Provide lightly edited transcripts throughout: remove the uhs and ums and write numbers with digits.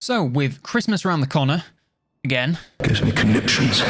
So, with Christmas around the corner, again, Gives me conniptions.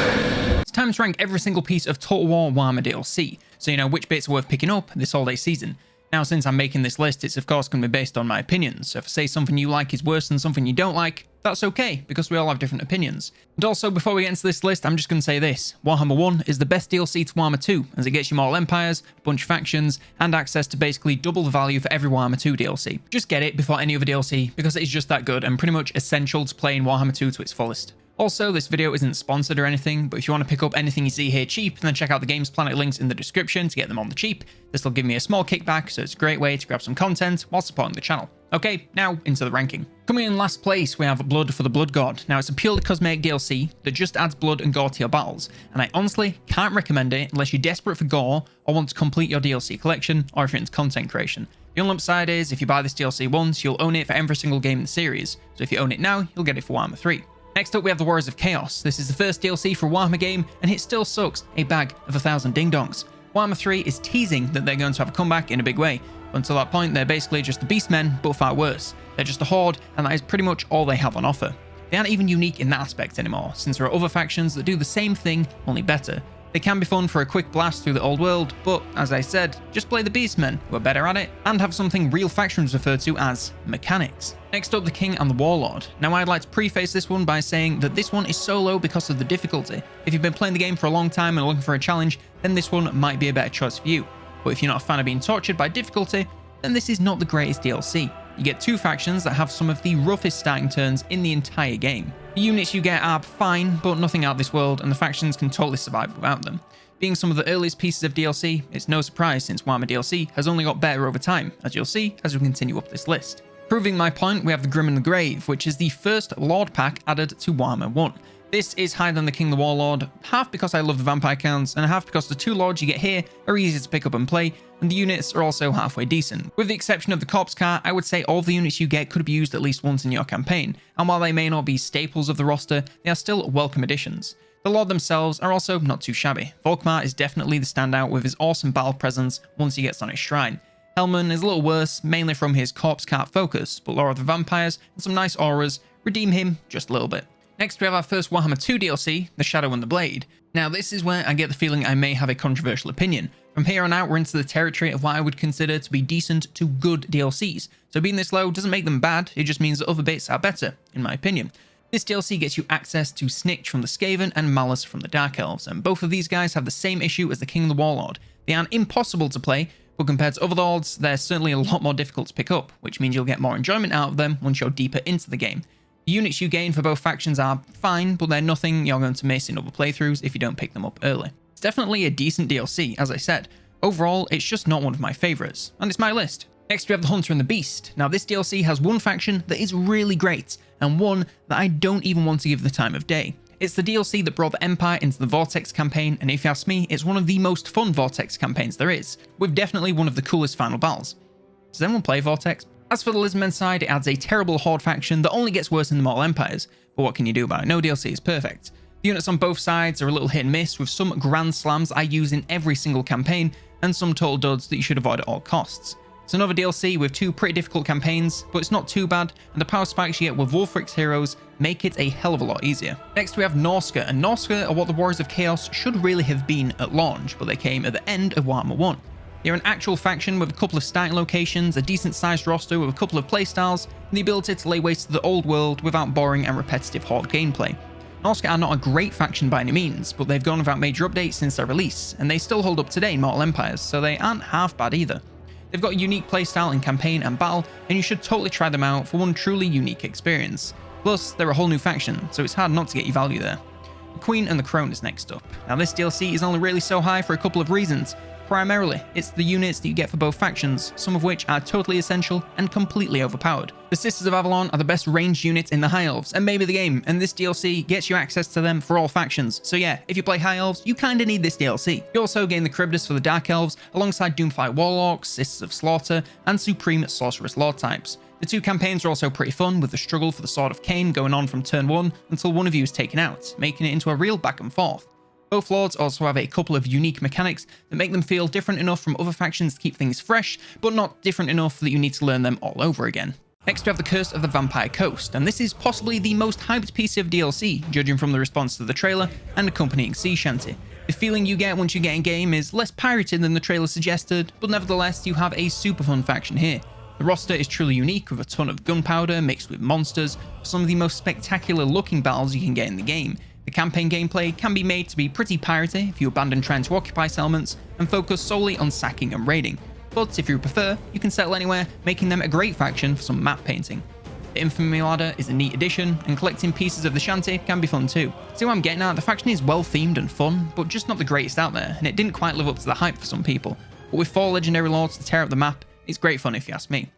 it's time to rank every single piece of Total War Warhammer DLC, so you know which bits are worth picking up this holiday season. Now, since I'm making this list, it's of course going to be based on my opinions, so if I say something you like is worse than something you don't like, that's okay, because we all have different opinions. And also, before we get into this list, I'm just going to say this: Warhammer 1 is the best DLC to Warhammer 2, as it gets you more empires, a bunch of factions, and access to basically double the value for every Warhammer 2 DLC. Just get it before any other DLC, because it is just that good and pretty much essential to playing Warhammer 2 to its fullest. Also, this video isn't sponsored or anything, but if you want to pick up anything you see here cheap, then check out the Games Planet links in the description to get them on the cheap. This will give me a small kickback, so it's a great way to grab some content while supporting the channel. Okay, now into the ranking. Coming in last place, we have Blood for the Blood God. Now, it's a purely cosmetic DLC that just adds blood and gore to your battles, and I honestly can't recommend it unless you're desperate for gore or want to complete your DLC collection, or if you're into content creation. The only upside is, if you buy this DLC once, you'll own it for every single game in the series, so if you own it now, you'll get it for Warhammer 3. Next up, we have the Warriors of Chaos. This is the first DLC for a Warhammer game, and it still sucks a bag of 1,000 ding-dongs. Warhammer 3 is teasing that they're going to have a comeback in a big way, but until that point, they're basically just the Beastmen, but far worse. They're just a horde, and that is pretty much all they have on offer. They aren't even unique in that aspect anymore, since there are other factions that do the same thing, only better. They can be fun for a quick blast through the old world, but as I said, just play the Beastmen, who are better at it, and have something real factions refer to as mechanics. Next up, the King and the Warlord. Now, I'd like to preface this one by saying that this one is solo because of the difficulty. If you've been playing the game for a long time and are looking for a challenge, then this one might be a better choice for you. But if you're not a fan of being tortured by difficulty, then this is not the greatest DLC. You get two factions that have some of the roughest starting turns in the entire game. The units you get are fine, but nothing out of this world, and the factions can totally survive without them. Being some of the earliest pieces of DLC, it's no surprise since Warhammer DLC has only got better over time, as you'll see as we continue up this list. Proving my point, we have the Grim and the Grave, which is the first Lord pack added to Warhammer 1. This is higher than the King the Warlord, half because I love the vampire counts, and half because the two lords you get here are easy to pick up and play, and the units are also halfway decent. With the exception of the corpse car, I would say all the units you get could be used at least once in your campaign, and while they may not be staples of the roster, they are still welcome additions. The Lord themselves are also not too shabby. Volkmar is definitely the standout with his awesome battle presence once he gets on his shrine. Hellman is a little worse, mainly from his corpse cart focus, but Lord of the Vampires and some nice auras redeem him just a little bit. Next, we have our first Warhammer 2 DLC, The Shadow and the Blade. Now, this is where I get the feeling I may have a controversial opinion. From here on out, we're into the territory of what I would consider to be decent to good DLCs. So being this low doesn't make them bad, it just means that other bits are better, in my opinion. This DLC gets you access to Snitch from the Skaven and Malice from the Dark Elves, and both of these guys have the same issue as the King and the Warlord. They aren't impossible to play, but compared to other lords, they're certainly a lot more difficult to pick up, which means you'll get more enjoyment out of them once you're deeper into the game. The units you gain for both factions are fine, but they're nothing you're going to miss in other playthroughs if you don't pick them up early. It's definitely a decent DLC, as I said. Overall, it's just not one of my favourites, and it's my list. Next, we have the Hunter and the Beast. Now, this DLC has one faction that is really great, and one that I don't even want to give the time of day. It's the DLC that brought the Empire into the Vortex campaign, and if you ask me, it's one of the most fun Vortex campaigns there is, with definitely one of the coolest final battles. Does anyone play Vortex? As for the Lizardmen side, it adds a terrible Horde faction that only gets worse in the Mortal Empires, but what can you do about it? No DLC is perfect. The units on both sides are a little hit and miss, with some grand slams I use in every single campaign, and some total duds that you should avoid at all costs. It's another DLC with two pretty difficult campaigns, but it's not too bad, and the power spikes you get with Wulfric's heroes make it a hell of a lot easier. Next, we have NORSCA, and NORSCA are what the Warriors of Chaos should really have been at launch, but they came at the end of Warhammer 1. They're an actual faction with a couple of starting locations, a decent sized roster with a couple of playstyles, and the ability to lay waste to the old world without boring and repetitive Horde gameplay. NORSCA are not a great faction by any means, but they've gone without major updates since their release, and they still hold up today in Mortal Empires, so they aren't half bad either. They've got a unique playstyle in campaign and battle, and you should totally try them out for one truly unique experience. Plus, they're a whole new faction, so it's hard not to get your value there. The Queen and the CRONE is next up. Now, this DLC is only really so high for a couple of reasons. Primarily, it's the units that you get for both factions, some of which are totally essential and completely overpowered. The Sisters of Avalon are the best ranged units in the High Elves, and maybe the game, and this DLC gets you access to them for all factions. So yeah, if you play High Elves, you kinda need this DLC. You also gain the Charybdis for the Dark Elves, alongside Doomflight Warlocks, Sisters of Slaughter, and Supreme Sorceress Lord types. The two campaigns are also pretty fun, with the struggle for the Sword of Cain going on from turn 1 until one of you is taken out, making it into a real back and forth. Both lords also have a couple of unique mechanics that make them feel different enough from other factions to keep things fresh, but not different enough that you need to learn them all over again. Next we have the Curse of the Vampire Coast, and this is possibly the most hyped piece of DLC, judging from the response to the trailer and accompanying sea shanty. The feeling you get once you get in game is less pirated than the trailer suggested, but nevertheless you have a super fun faction here. The roster is truly unique, with a ton of gunpowder mixed with monsters, for some of the most spectacular looking battles you can get in the game. The campaign gameplay can be made to be pretty piratey if you abandon trying to occupy settlements and focus solely on sacking and raiding. But if you prefer, you can settle anywhere, making them a great faction for some map painting. The Infamy ladder is a neat addition, and collecting pieces of the shanty can be fun too. See what I'm getting at? The faction is well themed and fun, but just not the greatest out there, and it didn't quite live up to the hype for some people. But with 4 legendary lords to tear up the map, it's great fun if you ask me.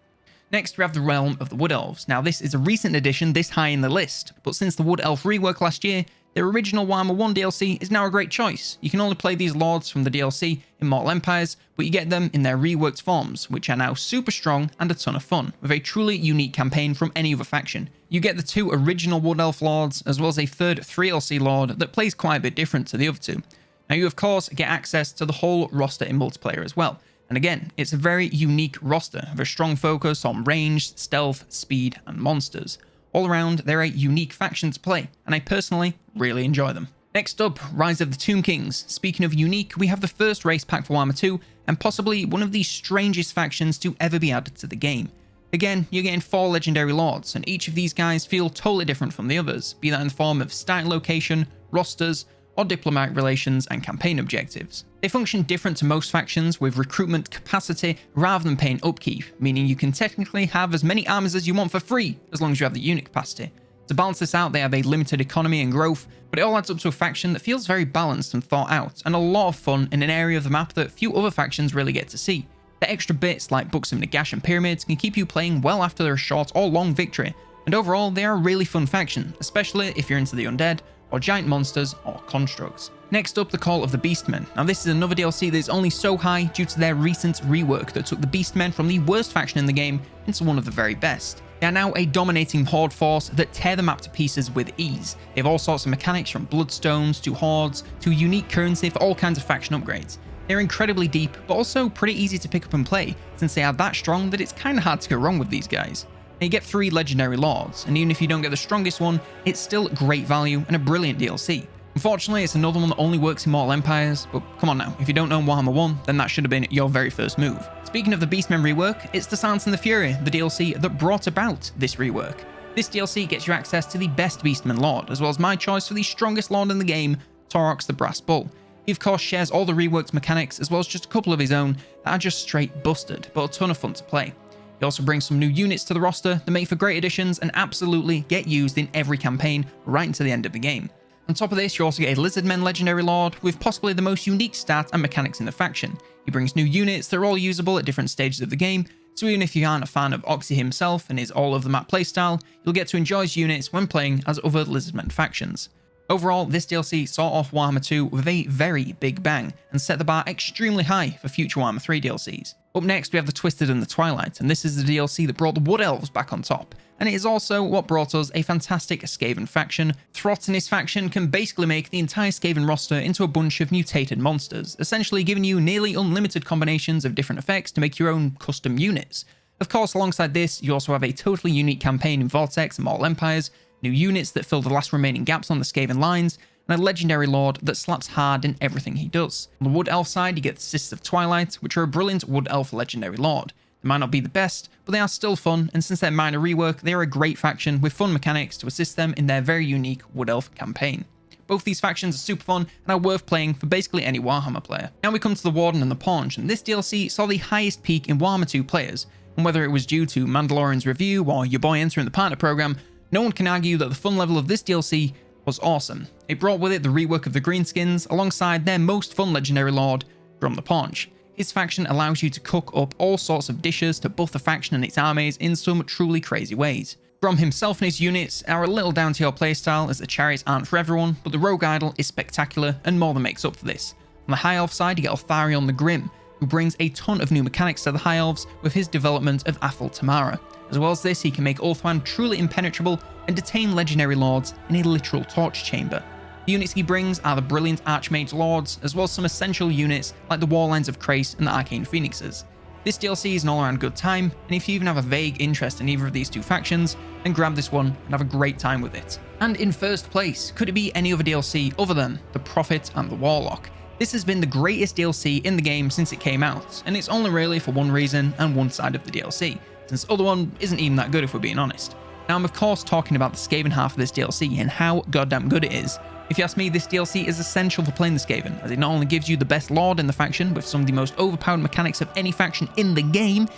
Next we have the Realm of the Wood Elves. Now this is a recent addition this high in the list, but since the Wood Elf rework last year, their original Warhammer 1 DLC is now a great choice. You can only play these lords from the DLC in Mortal Empires, but you get them in their reworked forms, which are now super strong and a ton of fun, with a truly unique campaign from any other faction. You get the 2 original Wood Elf lords, as well as a third 3LC lord that plays quite a bit different to the other 2. Now you of course get access to the whole roster in multiplayer as well. And again, it's a very unique roster with a strong focus on range, stealth, speed, and monsters. All around, they're a unique faction to play, and I personally really enjoy them. Next up, Rise of the Tomb Kings. Speaking of unique, we have the first race pack for Warhammer 2, and possibly one of the strangest factions to ever be added to the game. Again, you're getting 4 legendary lords, and each of these guys feel totally different from the others, be that in the form of starting location, rosters, or diplomatic relations and campaign objectives. They function different to most factions, with recruitment capacity rather than paying upkeep, meaning you can technically have as many armies as you want for free, as long as you have the unit capacity. To balance this out, they have a limited economy and growth, but it all adds up to a faction that feels very balanced and thought out, and a lot of fun in an area of the map that few other factions really get to see. The extra bits like books of Nagash and pyramids can keep you playing well after a short or long victory, and overall they are a really fun faction, especially if you're into the undead, or giant monsters, or constructs. Next up, the Call of the BEASTMEN. Now this is another DLC that is only so high due to their recent rework that took the BEASTMEN from the worst faction in the game into one of the very best. They are now a dominating horde force that tear the map to pieces with ease. They have all sorts of mechanics, from bloodstones to hordes to unique currency for all kinds of faction upgrades. They're incredibly deep, but also pretty easy to pick up and play, since they are that strong that it's kinda hard to go wrong with these guys. You get 3 legendary lords, and even if you don't get the strongest one, it's still great value and a brilliant DLC. Unfortunately, it's another one that only works in Mortal Empires, but come on now, if you don't know Warhammer 1, then that should have been your very first move. Speaking of the Beastmen rework, it's the Silence and the Fury, the DLC that brought about this rework. This DLC gets you access to the best Beastman Lord, as well as my choice for the strongest Lord in the game, Taurox the Brass Bull. He of course shares all the reworked mechanics, as well as just a couple of his own that are just straight busted, but a ton of fun to play. He also brings some new units to the roster that make for great additions and absolutely get used in every campaign right until the end of the game. On top of this, you also get a Lizardmen legendary lord with possibly the most unique stat and mechanics in the faction. He brings new units that are all usable at different stages of the game, so even if you aren't a fan of Oxy himself and his all over the map playstyle, you'll get to enjoy his units when playing as other Lizardmen factions. Overall, this DLC saw off Warhammer 2 with a very big bang and set the bar extremely high for future Warhammer 3 DLCs. Up next, we have the Twisted and the Twilight, and this is the DLC that brought the Wood Elves back on top. And it is also what brought us a fantastic Skaven faction. Throt and his faction can basically make the entire Skaven roster into a bunch of mutated monsters, essentially giving you nearly unlimited combinations of different effects to make your own custom units. Of course, alongside this, you also have a totally unique campaign in Vortex and Mortal Empires, new units that fill the last remaining gaps on the Skaven lines, and a legendary lord that slaps hard in everything he does. On the Wood Elf side, you get the Sisters of Twilight, which are a brilliant Wood Elf legendary lord. They might not be the best, but they are still fun, and since they're minor rework, they are a great faction with fun mechanics to assist them in their very unique Wood Elf campaign. Both these factions are super fun and are worth playing for basically any Warhammer player. Now we come to the Warden and the PAUNCH, and this DLC saw the highest peak in Warhammer 2 players, and whether it was due to Mandalorian's review or your boy entering the partner program, no one can argue that the fun level of this DLC was awesome. It brought with it the rework of the Greenskins alongside their most fun legendary lord, GROM the PAUNCH. His faction allows you to cook up all sorts of dishes to buff the faction and its armies in some truly crazy ways. GROM himself and his units are a little down to your playstyle, as the chariots aren't for everyone, but the rogue idol is spectacular and more than makes up for this. On the High Elf side, you get Altharion the Grim, who brings a ton of new mechanics to the High Elves with his development of Athel Tamara. As well as this, he can make Ulthuan truly impenetrable and detain legendary lords in a literal torch chamber. The units he brings are the brilliant Archmage Lords, as well as some essential units like the Warlines of Krace and the Arcane Phoenixes. This DLC is an all-around good time, and if you even have a vague interest in either of these two factions, then grab this one and have a great time with it. And in first place, could it be any other DLC other than the Prophet and the Warlock? This has been the greatest DLC in the game since it came out, and it's only really for one reason and one side of the DLC, since the other one isn't even that good if we're being honest. Now I'm of course talking about the Skaven half of this DLC and how goddamn good it is. If you ask me, this DLC is essential for playing the Skaven, as it not only gives you the best Lord in the faction with some of the most overpowered mechanics of any faction in the game,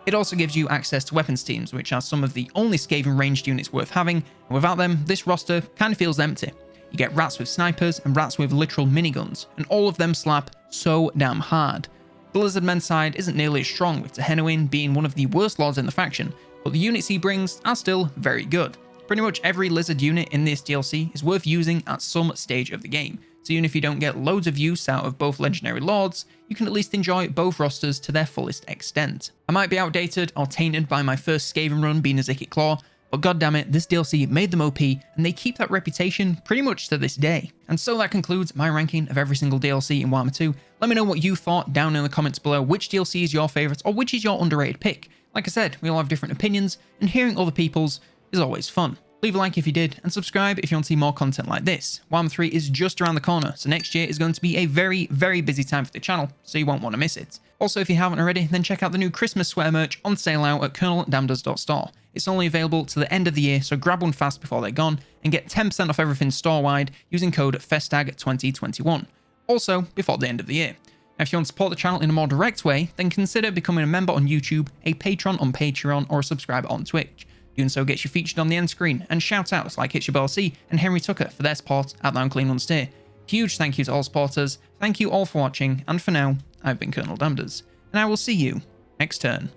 it also gives you access to weapons teams, which are some of the only Skaven ranged units worth having, and without them, this roster kind of feels empty. You get rats with snipers and rats with literal miniguns, and all of them slap so damn hard. The Lizardmen side isn't nearly as strong, with Tehenuin being one of the worst Lords in the faction, but the units he brings are still very good. Pretty much every Lizard unit in this DLC is worth using at some stage of the game, so even if you don't get loads of use out of both Legendary Lords, you can at least enjoy both rosters to their fullest extent. I might be outdated or tainted by my first Skaven run being a Zikit Claw, but goddammit, this DLC made them OP, and they keep that reputation pretty much to this day. And so that concludes my ranking of every single DLC in Warhammer 2. Let me know what you thought down in the comments below, which DLC is your favourite, or which is your underrated pick. Like I said, we all have different opinions, and hearing other people's is always fun. Leave a like if you did, and subscribe if you want to see more content like this. Warhammer 3 is just around the corner, so next year is going to be a very, very busy time for the channel, so you won't want to miss it. Also, if you haven't already, then check out the new Christmas sweater merch on sale out at COLONELDAMNEDERS.store. It's only available to the end of the year, so grab one fast before they're gone, and get 10% off everything store-wide using code FESTAG2021. Also, before the end of the year. Now, if you want to support the channel in a more direct way, then consider becoming a member on YouTube, a patron on Patreon, or a subscriber on Twitch. Doing so gets you featured on the end screen, and shout-outs like Hitch Your Bell C and Henry Tucker for their support at the Unclean Ones tier. Huge thank you to all supporters, thank you all for watching, and for now, I've been Colonel Damneders, and I will see you next turn.